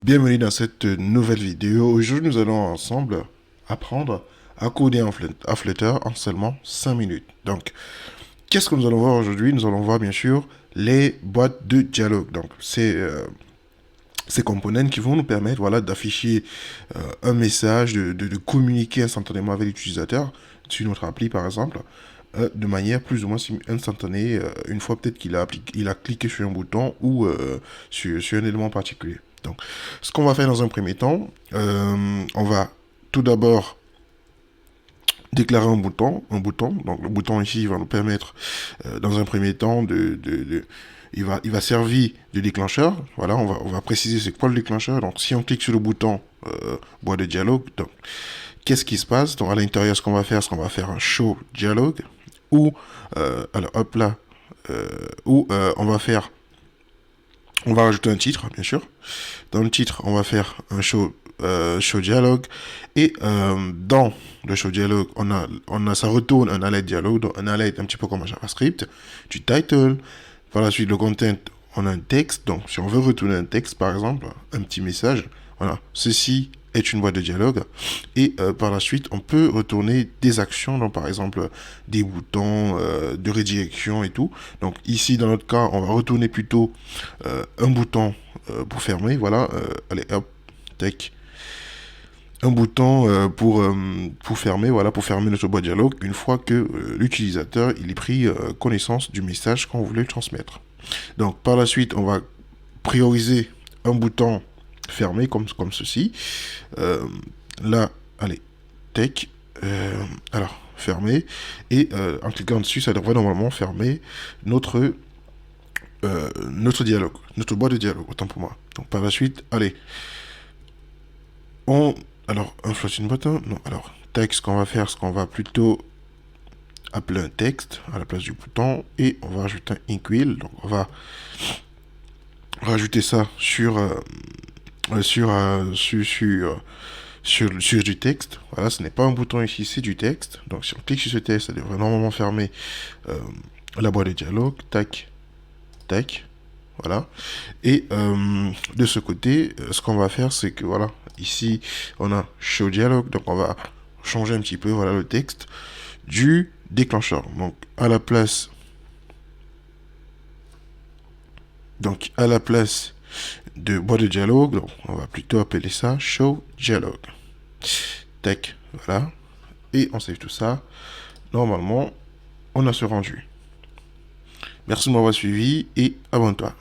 Bienvenue dans cette nouvelle vidéo. Aujourd'hui, nous allons ensemble apprendre à coder en Flutter en seulement 5 minutes. Donc, qu'est-ce que nous allons voir aujourd'hui? Nous allons voir bien sûr les boîtes de dialogue. Donc, c'est ces components qui vont nous permettre voilà, d'afficher un message, de communiquer instantanément avec l'utilisateur sur notre appli par exemple, de manière plus ou moins instantanée, une fois peut-être il a cliqué sur un bouton ou sur un élément particulier. Donc, ce qu'on va faire dans un premier temps, on va tout d'abord déclarer un bouton. Donc, le bouton ici va nous permettre, dans un premier temps, il va servir de déclencheur. Voilà, on va préciser c'est quoi le déclencheur. Donc, si on clique sur le bouton boîte de dialogue, donc, qu'est-ce qui se passe? Donc, à l'intérieur, ce qu'on va faire, un show dialogue ou, alors hop là, on va rajouter un titre, bien sûr. Dans le titre, on va faire un show dialogue. Et dans le show dialogue, ça retourne un alert dialogue, donc un alert un petit peu comme un JavaScript, du title. Par la suite, le content, on a un texte. Donc, si on veut retourner un texte, par exemple, un petit message, voilà, ceci est une boîte de dialogue. Et par la suite, on peut retourner des actions, donc par exemple des boutons de redirection et tout. Donc ici, dans notre cas, on va retourner plutôt un bouton pour fermer. Voilà, allez hop, tac. Un bouton pour fermer, voilà, pour fermer notre boîte dialogue une fois que l'utilisateur il ait pris connaissance du message qu'on voulait transmettre. Donc par la suite, on va prioriser un bouton fermé comme ceci. Là, allez, tech, alors fermer, et en cliquant dessus, ça devrait normalement fermer notre dialogue, notre boîte de dialogue, autant pour moi. Donc par la suite, allez, alors un floating button, non, alors texte, ce qu'on va faire, c'est qu'on va plutôt appeler un texte à la place du bouton, et on va rajouter un inkwheel, donc on va rajouter ça sur du texte. Voilà, ce n'est pas un bouton ici, c'est du texte. Donc si on clique sur ce texte, ça devrait normalement fermer la boîte de dialogue. Tac, tac. Voilà. Et de ce côté, ce qu'on va faire, c'est que voilà, ici, on a show dialogue. Donc on va changer un petit peu voilà, le texte du déclencheur. Donc à la place de boîte de dialogue, donc on va plutôt appeler ça show dialogue. Tac, voilà. Et on save tout ça. Normalement, on a ce rendu. Merci de m'avoir suivi et abonne-toi.